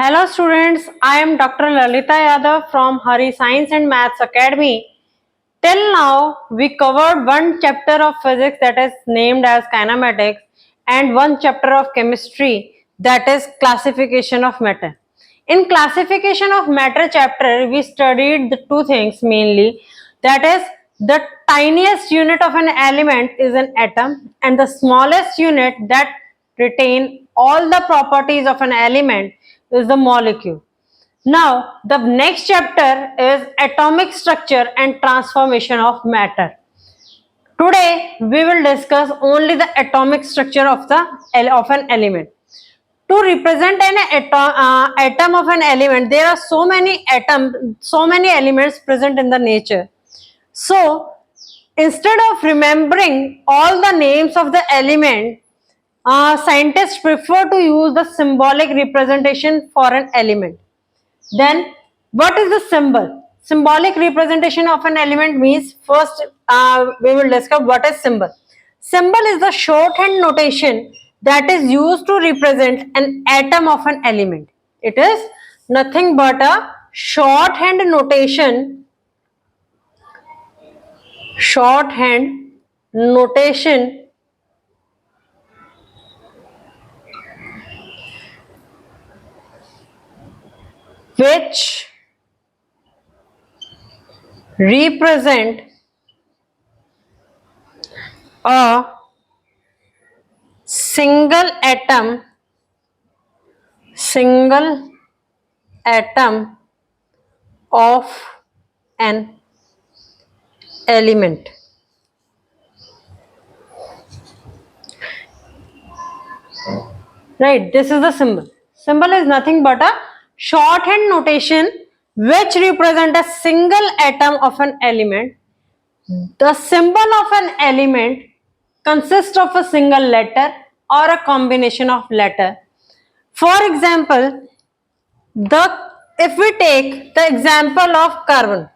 Hello students, I am Dr. Lalita Yadav from Hari Science and Maths Academy. Till now, we covered one chapter of physics that is named as kinematics and one chapter of chemistry that is classification of matter. In classification of matter chapter, we studied the two things mainly, that is the tiniest unit of an element is an atom and the smallest unit that retain all the properties of an element is the molecule. Now, the next chapter is atomic structure and transformation of matter. Today, we will discuss only the atomic structure of an element. To represent an atom of an element, there are so many elements present in the nature. So, instead of remembering all the names of the element, scientists prefer to use the symbolic representation for an element. Then, what is the symbol? Symbolic representation of an element means first we will discuss what is symbol. Symbol is the shorthand notation that is used to represent an atom of an element. It is nothing but a shorthand notation which represent a single atom of an element. Right, this is the symbol. Symbol is nothing but a shorthand notation which represent a single atom of an element. The symbol of an element consists of a single letter or a combination of letter. For example, if we take the example of carbon,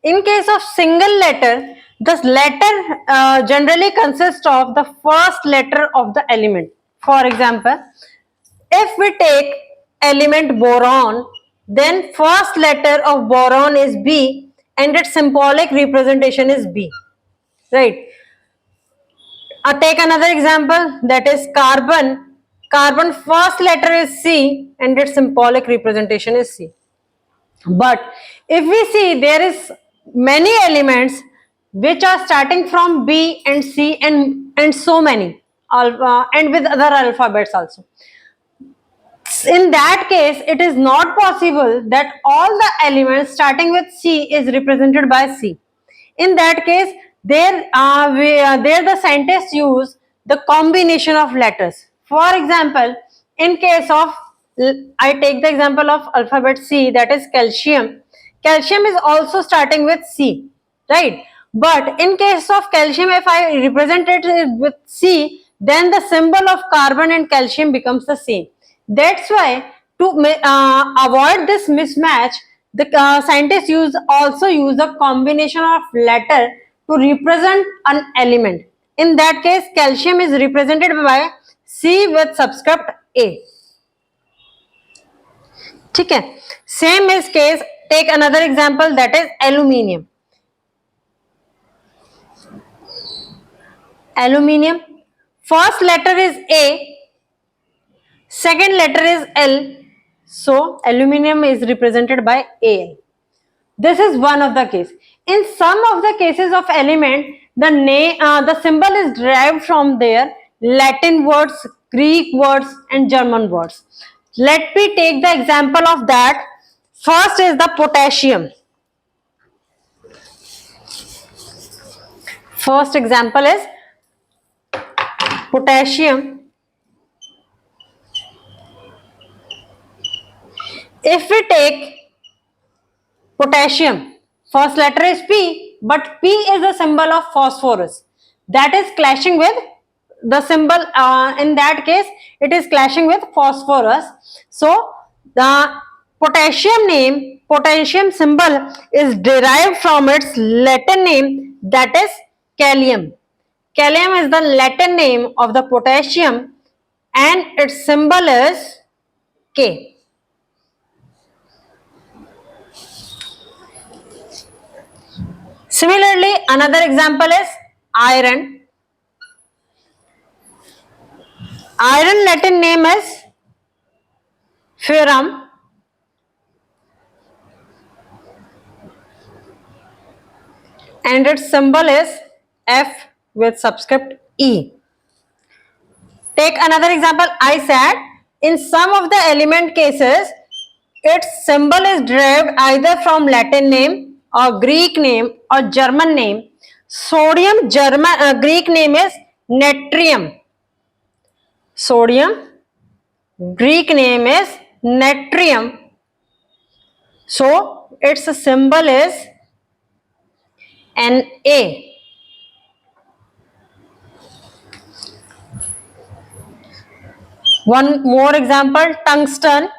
in case of single letter, this letter generally consists of the first letter of the element. For example, if we take element boron, then first letter of boron is B and its symbolic representation is B. Right. Take another example, that is carbon. Carbon first letter is C and its symbolic representation is C. But if we see, there is many elements which are starting from B and C and so many and with other alphabets also. In that case, it is not possible that all the elements starting with C is represented by C. In that case, there the scientists use the combination of letters. For example, in case of, I take the example of alphabet C, that is calcium. Calcium is also starting with C, right? But in case of calcium, if I represent it with C, then the symbol of carbon and calcium becomes the same. That's why to avoid this mismatch, the scientists also use a combination of letter to represent an element. In that case, calcium is represented by C with subscript A. ठीक है. Same is case. Take another example, that is aluminium. Aluminium. First letter is A. Second letter is L. So aluminium is represented by Al. This is one of the case. In some of the cases of element, the symbol is derived from their Latin words, Greek words, and German words. Let me take the example of that. First is the potassium. First example is potassium. If we take potassium, first letter is P, but P is a symbol of phosphorus. That is clashing with the symbol, in that case, it is clashing with phosphorus. So, the potassium symbol is derived from its Latin name, that is kalium. Kalium is the Latin name of the potassium and its symbol is K. Similarly, another example is iron. Iron Latin name is ferrum. And its symbol is F with subscript E. Take another example. I said in some of the element cases, its symbol is derived either from Latin name or Greek name or German name. Sodium Greek name is natrium. Sodium Greek name is natrium. So its symbol is Na. One more example, tungsten.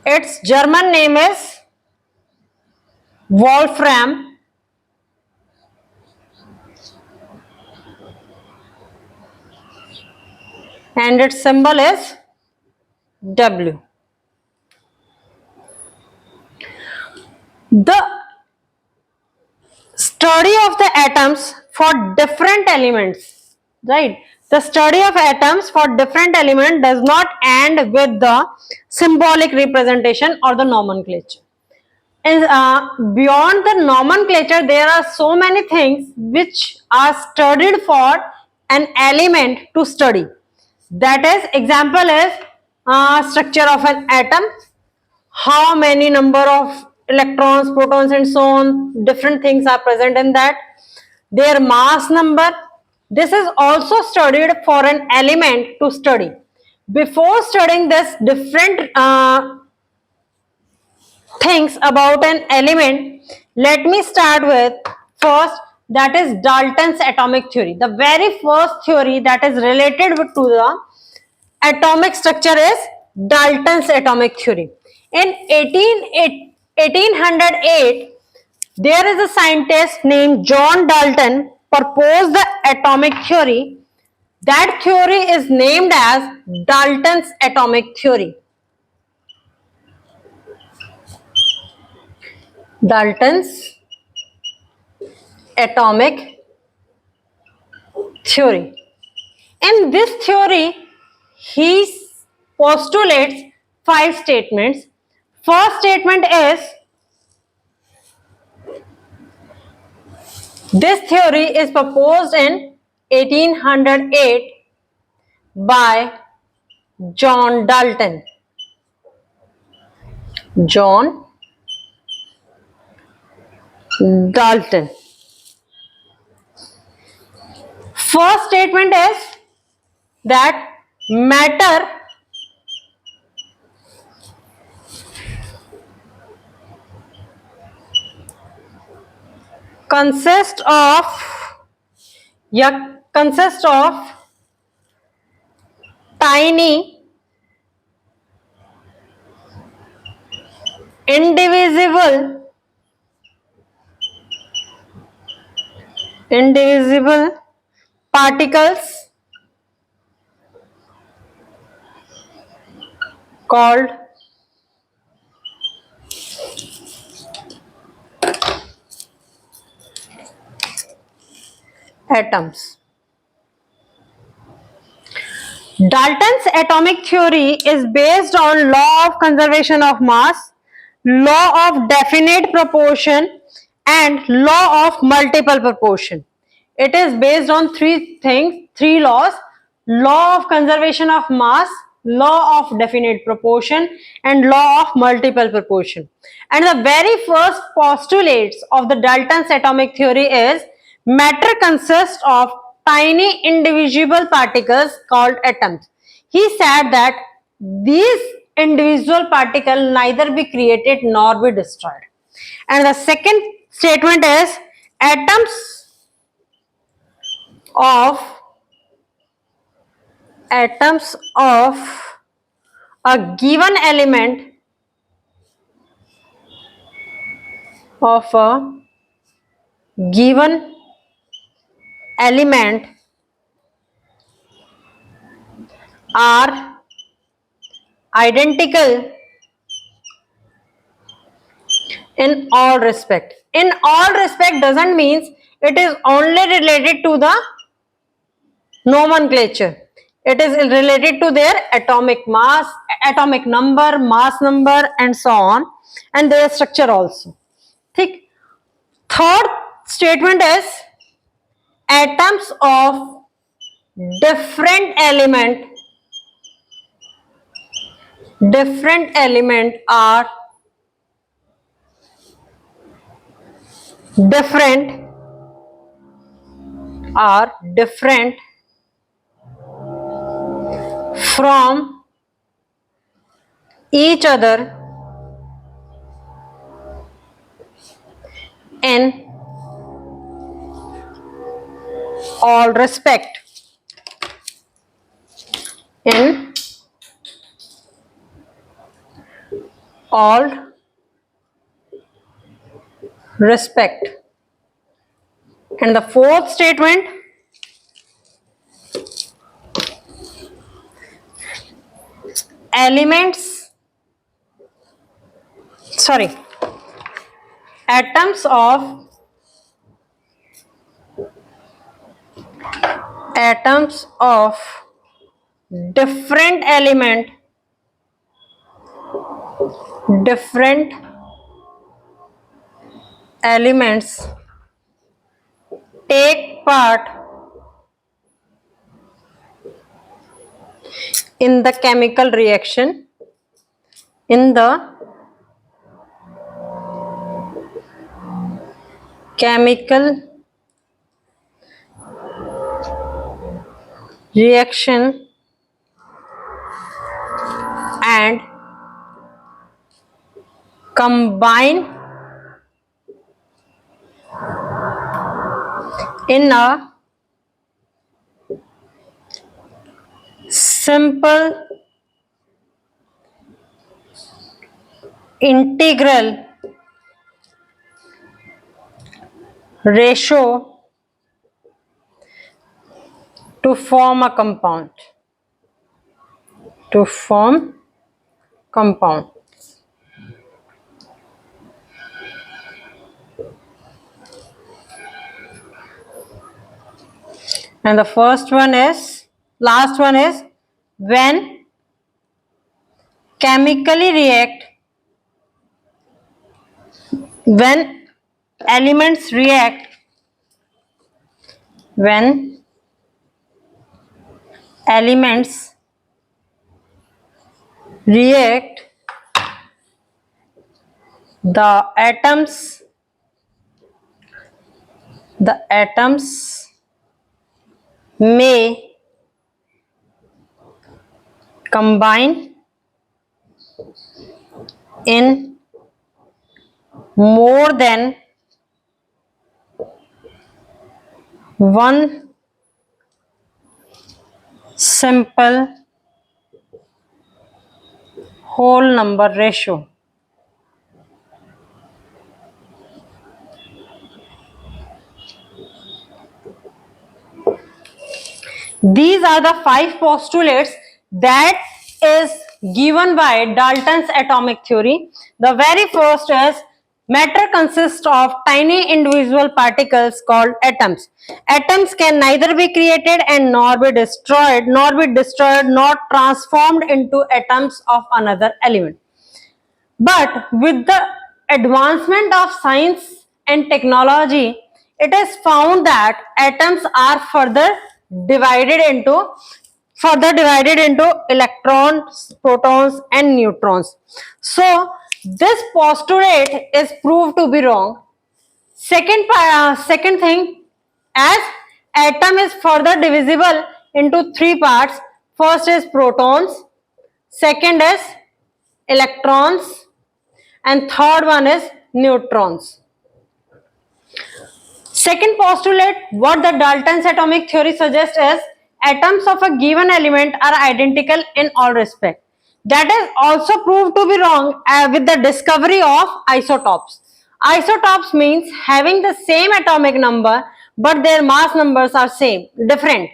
Its German name is Wolfram. And its symbol is W. The study of the atoms for different elements, right? The study of atoms for different elements does not end with the symbolic representation or the nomenclature. And beyond the nomenclature, there are so many things which are studied for an element to study. That is, example is structure of an atom, how many number of electrons, protons and so on, different things are present in that, their mass number. This is also studied for an element to study. Before studying this different things about an element, let me start with first, that is Dalton's atomic theory. The very first theory that is related to the atomic structure is Dalton's atomic theory. In 1808, there is a scientist named John Dalton proposed the atomic theory. That theory is named as Dalton's atomic theory. Dalton's atomic theory. In this theory, he postulates 5 statements. First statement is, this theory is proposed in 1808 by John Dalton. John Dalton. First statement is that matter consists of tiny indivisible particles called atoms. Dalton's atomic theory is based on law of conservation of mass, law of definite proportion and law of multiple proportion. It is based on 3 things, 3 laws: law of conservation of mass, law of definite proportion and law of multiple proportion. And the very first postulates of the Dalton's atomic theory is matter consists of tiny indivisible particles called atoms. He said that these individual particles neither be created nor be destroyed. And the second statement is atoms of a given element are identical in all respect. In all respect doesn't means it is only related to the nomenclature. It is related to their atomic mass, atomic number, mass number, and so on, and their structure also. ठीक. Third statement is atoms of different element are different from each other in all respect. In all respect. And the fourth statement, atoms of different elements take part in the chemical reaction, and combine in a simple integral ratio to form a compound. And the last one is when elements react, the atoms may combine in more than one simple whole number ratio. These are the 5 postulates that is given by Dalton's atomic theory. The very first is matter consists of tiny individual particles called atoms. Atoms can neither be created and nor destroyed, nor transformed into atoms of another element. But with the advancement of science and technology, it is found that atoms are further divided into electrons, protons, and neutrons. So this postulate is proved to be wrong. Second thing, as atom is further divisible into 3 parts. First is protons, second is electrons, and third one is neutrons. Second postulate, what the Dalton's atomic theory suggests is atoms of a given element are identical in all respects. That is also proved to be wrong with the discovery of isotopes. Isotopes means having the same atomic number but their mass numbers are different.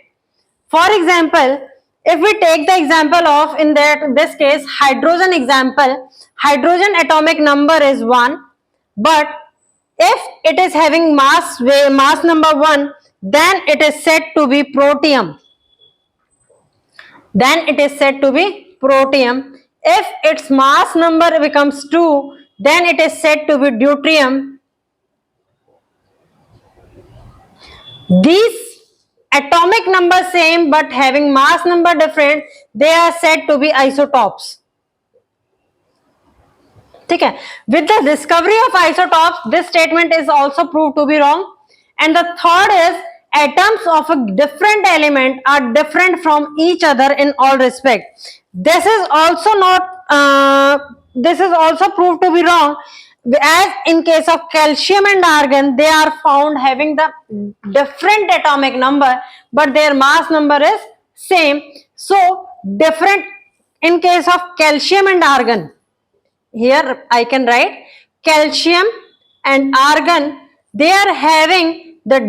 For example, if we take the example of, this case, hydrogen example, hydrogen atomic number is 1, but if it is having mass number 1, then it is said to be protium. Then it is said to be protium. If its mass number becomes 2, then it is said to be deuterium. These atomic number same but having mass number different, they are said to be isotopes. ठीक है. With the discovery of isotopes, this statement is also proved to be wrong. And the third is, atoms of a different element are different from each other in all respect. This is also proved to be wrong, as in case of calcium and argon, they are found having the different atomic number but their mass number is same. So different in case of calcium and argon, here I can write calcium and argon, they are having the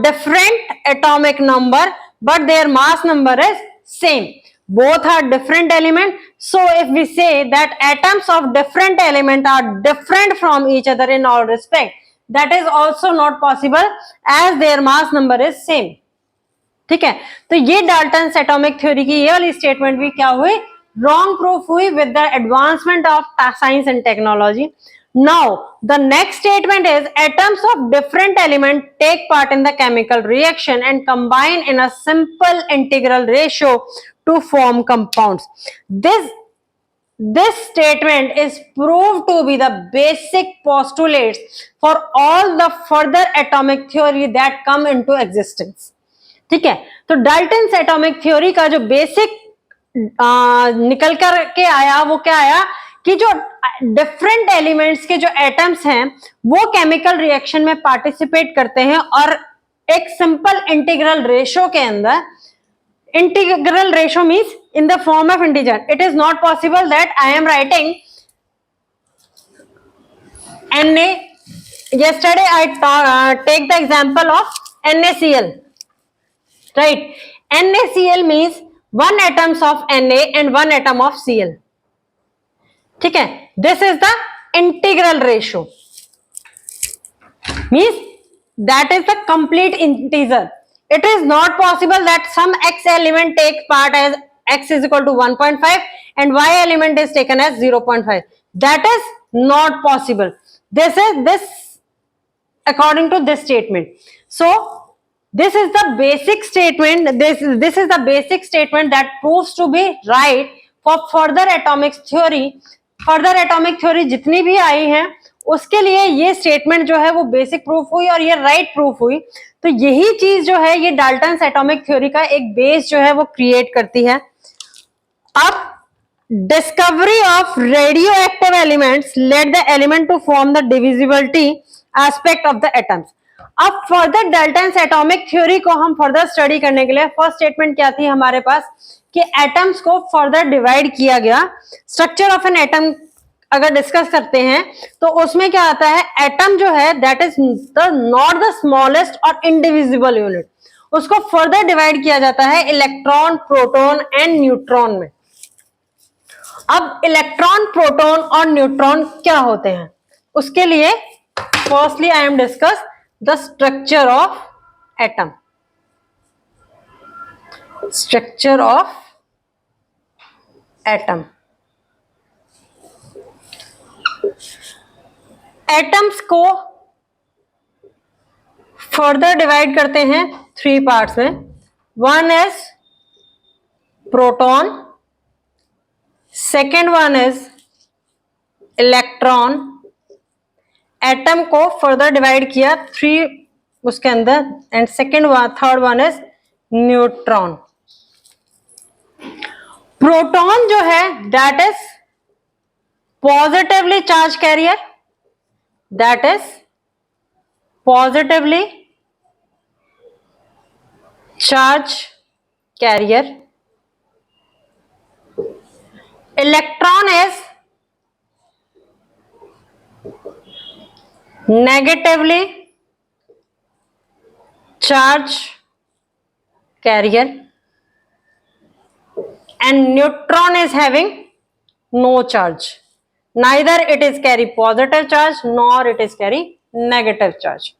different atomic number but their mass number is same. Both are different element. So if we say that atoms of different element are different from each other in all respect, that is also not possible as their mass number is same. ठीक है. तो ये Dalton's atomic theory की ये वाली statement भी क्या हुई, रॉन्ग प्रूफ हुई with the advancement of science and technology. Now the next statement is, atoms of different element take part in the chemical reaction and combine in a simple integral ratio to form compounds. This statement is proved to be the basic postulates for all the further atomic theory that come into existence. ठीक है. तो Dalton's atomic theory का जो basic निकल कर के आया वो क्या आया कि जो डिफरेंट एलिमेंट्स के जो एटम्स हैं वो केमिकल रिएक्शन में पार्टिसिपेट करते हैं और एक सिंपल इंटीग्रल रेशो के अंदर, integral ratio means in the form of integer. It is not possible that I am writing Na. Yesterday I take the example of NaCl. Right? NaCl means 1 atoms of Na and 1 atom of Cl. ठीक है. This is the integral ratio. Means that is the complete integer. It is not possible that some x element takes part as x is equal to 1.5 and y element is taken as 0.5. That is not possible. This is according to this statement. So this is the basic statement. This is the basic statement that proves to be right for further atomic theory. Further atomic theory जितनी भी आई है उसके लिए ये statement जो है वो basic proof हुई और ये राइट प्रूफ हुई. तो यही चीज जो है ये डाल्टन्स एटॉमिक थ्योरी का एक बेस जो है वो क्रिएट करती है. अब discovery of radioactive elements led the element to form the divisibility aspect of the atoms. अब फर्दर डाल्टन्स एटॉमिक थ्योरी को हम फर्दर स्टडी करने के लिए फर्स्ट स्टेटमेंट क्या थी हमारे पास कि एटम्स को फर्दर डिवाइड किया गया. स्ट्रक्चर ऑफ एन एटम अगर डिस्कस करते हैं तो उसमें क्या आता है, एटम जो है that is not the smallest और इनडिविजिबल यूनिट. उसको फर्दर डिवाइड किया जाता है इलेक्ट्रॉन, प्रोटॉन एंड न्यूट्रॉन में. अब इलेक्ट्रॉन, प्रोटॉन और न्यूट्रॉन क्या होते हैं उसके लिए firstly I am discuss the structure of atom. Structure of atom. Atoms को फर्दर डिवाइड करते हैं 3 पार्ट्स में. 1 is proton, second 1 is electron. Atom को फर्दर डिवाइड किया 3 उसके अंदर and third 1 is neutron. Proton जो है that is positively charge carrier, that is positively charge carrier. Electron is negatively charge carrier and neutron is having no charge. neither it is carry positive charge nor it is carry negative charge.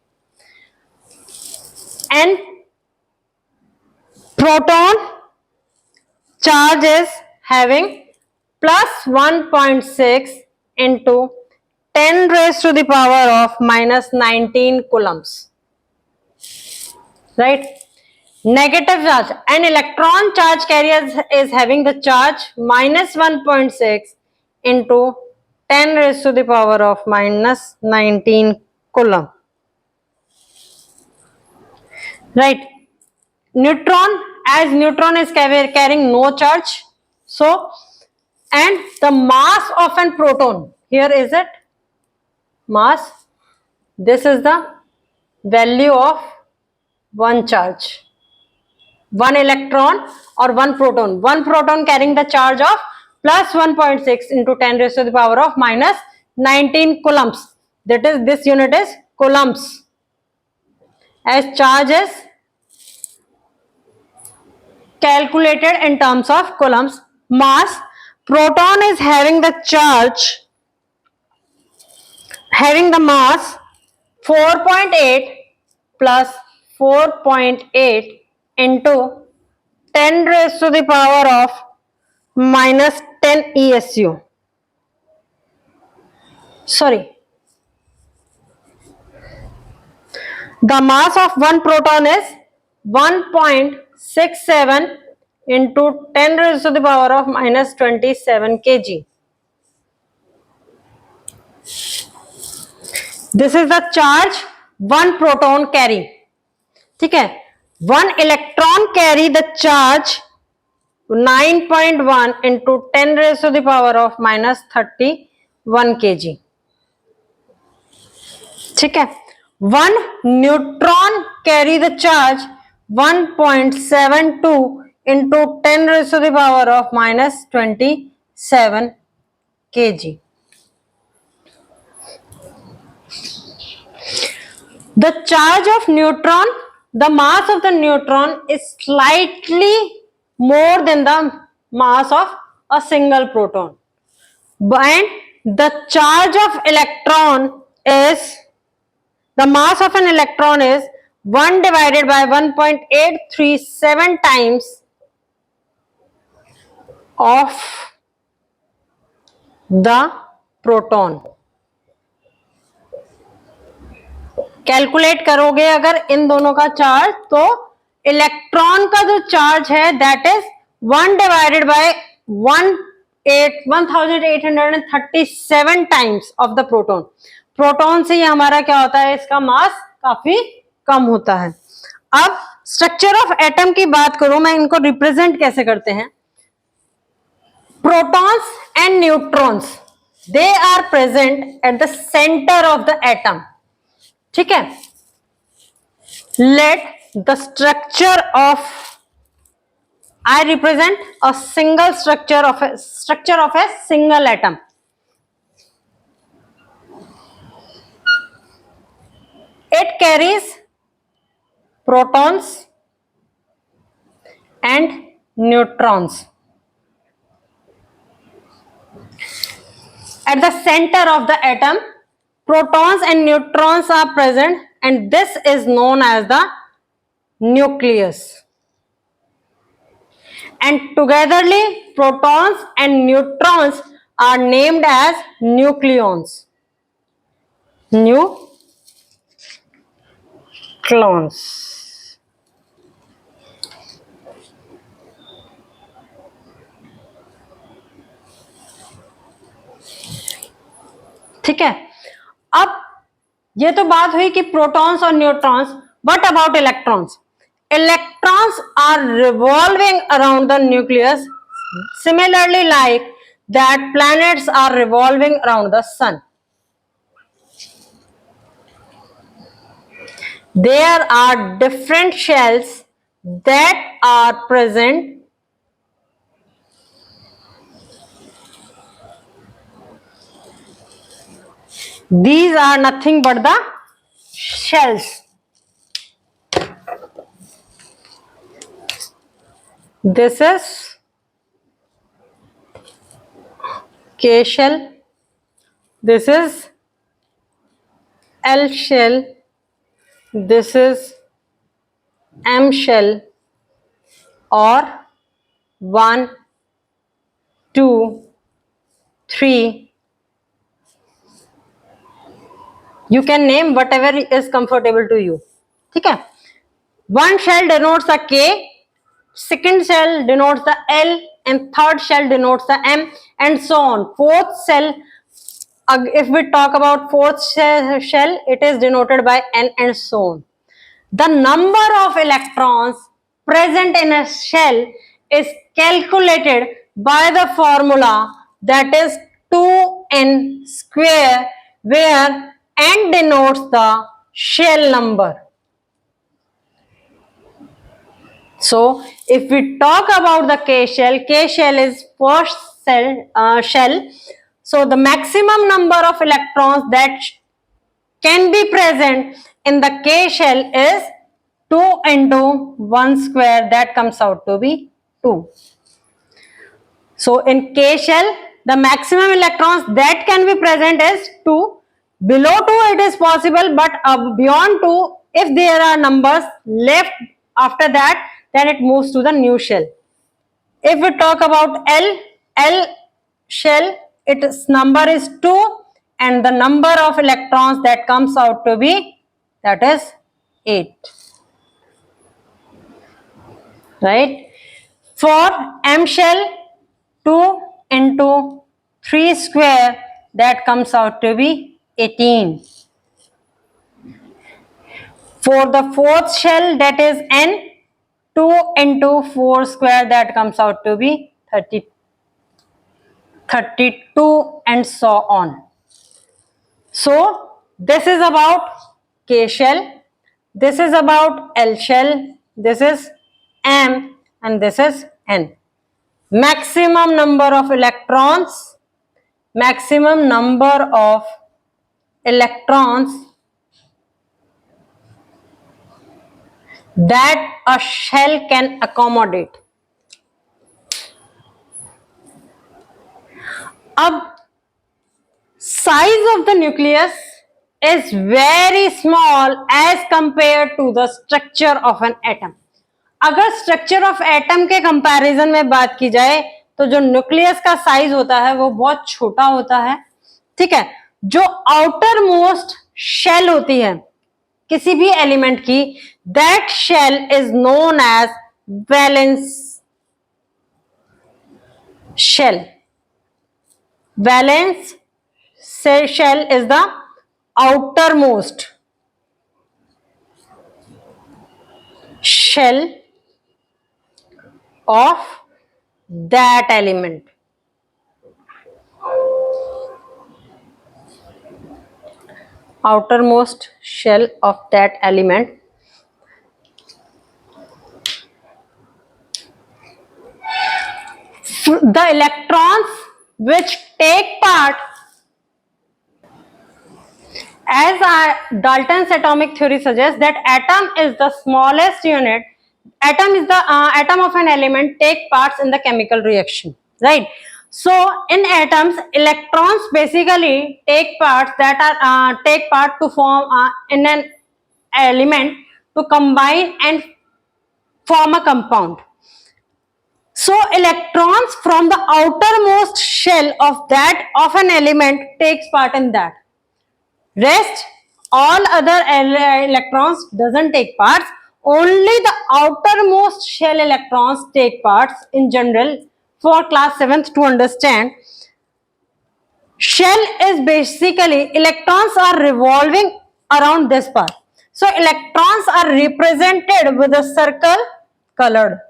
And proton charge is having plus 1.6 into 10 raised to the power of minus 19 coulombs, right? Negative charge, an electron charge carrier is having the charge minus 1.6 into 10 raised to the power of minus 19 coulomb, right? Neutron, as neutron is carrying no charge, so, and the mass of an proton, here is it mass, this is the value of one charge, one electron or one proton carrying the charge of plus 1.6 into 10 raised to the power of minus 19 coulombs, that is, this unit is coulombs, as charge is calculated in terms of coulombs. Mass, proton is having the charge, having the mass 4.8 plus 4.8 into 10 raised to the power of minus 10 ESU. Sorry, the mass of one proton is 1.67 into 10 raised to the power of minus 27 kg. This is the charge one proton carry. ठीक है, one electron carry the charge 9.1 into 10 raised to the power of minus 31 kg. ठीक है, one neutron carry the charge 1.72 into 10 raised to the power of minus 27 kg. The charge of neutron, the mass of the neutron is slightly more than the mass of a single proton, and the charge of electron is, the mass of an electron is 1 divided by 1.837 times of the proton. Calculate करोगे अगर इन दोनों का charge, तो electron का जो charge है that is 1 divided by 1837 times of the proton. Proton से ये हमारा क्या होता है, इसका मास काफी कम होता है. अब स्ट्रक्चर ऑफ एटम की बात करूं मैं, इनको रिप्रेजेंट कैसे करते हैं. Protons and neutrons, they are present at the centre of the atom. ठीक है, let the structure of, I represent a single structure of a single atom. It carries protons and neutrons. At the center of the atom, protons and neutrons are present, and this is known as the nucleus. And togetherly, protons and neutrons are named as nucleons. Nucleons. ठीक है, अब ये तो बात हुई कि protons और neutrons. What about electrons? Electrons are revolving around the nucleus, similarly like that planets are revolving around the sun. There are different shells that are present these are nothing but the shells. This is K shell, this is L shell, this is M shell, or 1, 2, 3. You can name whatever is comfortable to you. ठीक है. One shell denotes the K, second shell denotes the L, and third shell denotes the M, and so on. Fourth shell, if we talk about fourth shell, it is denoted by N, and so on. The number of electrons present in a shell is calculated by the formula that is 2n square, where n denotes the shell number. So if we talk about the K shell is first shell. So the maximum number of electrons that can be present in the K shell is 2 into 1 square, that comes out to be 2. So in K shell, the maximum electrons that can be present is 2. Below 2 it is possible, but beyond 2, if there are numbers left after that, then it moves to the new shell. If we talk about L shell, its number is 2, and the number of electrons that comes out to be, that is 8. Right? For M shell, 2 into 3 square, that comes out to be 18. For the fourth shell, that is N, 2 into 4 square, that comes out to be 32, and so on. So this is about K shell, this is about L shell, this is M, and this is N. Maximum number of electrons, maximum number of electrons that a shell can accommodate. अब size of the nucleus is very small as compared to the structure of an atom. अगर structure of atom के comparison में बात की जाए तो जो nucleus का साइज होता है वो बहुत छोटा होता है. ठीक है. जो आउटर मोस्ट शेल होती है किसी भी एलिमेंट की, that shell is known as valence shell. Valence shell is the outermost shell of that element. Outermost shell of that element. The electrons which take part, as Dalton's atomic theory suggests, that atom is the smallest unit. Atom is the atom of an element take parts in the chemical reaction, right? So in atoms, electrons basically take parts that are take part to form in an element to combine and form a compound. So electrons from the outermost shell of an element takes part in that. Rest all other electrons doesn't take parts. Only the outermost shell electrons take parts in general. For class 7th to understand, shell is basically electrons are revolving around this part. So electrons are represented with a circle colored.